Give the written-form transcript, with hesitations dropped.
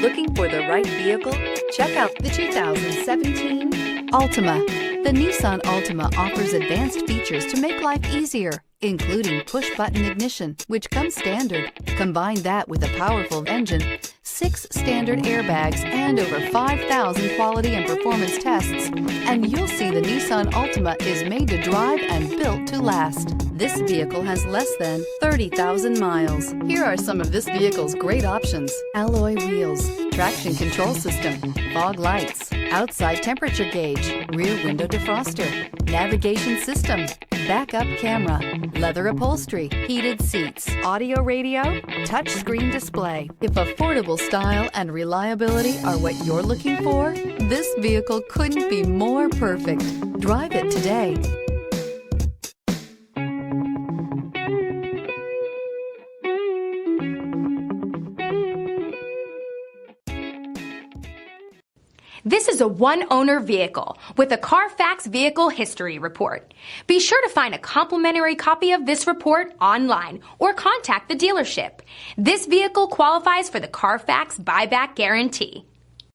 Looking for the right vehicle? Check out the 2017 Altima. The Nissan Altima offers advanced features to make life easier, including push-button ignition, which comes standard. Combine that with a powerful engine, 6 standard airbags, and over 5,000 quality and performance tests, and you'll see the Nissan Altima is made to drive and built to last. This vehicle has less than 30,000 miles. Here are some of this vehicle's great options: alloy wheels, traction control system, fog lights, outside temperature gauge, rear window defroster, navigation system, backup camera, leather upholstery, heated seats, audio radio, touchscreen display. If affordable style and reliability are what you're looking for, this vehicle couldn't be more perfect. Drive it today. This is a one-owner vehicle with a Carfax Vehicle History Report. Be sure to find a complimentary copy of this report online or contact the dealership. This vehicle qualifies for the Carfax Buyback Guarantee.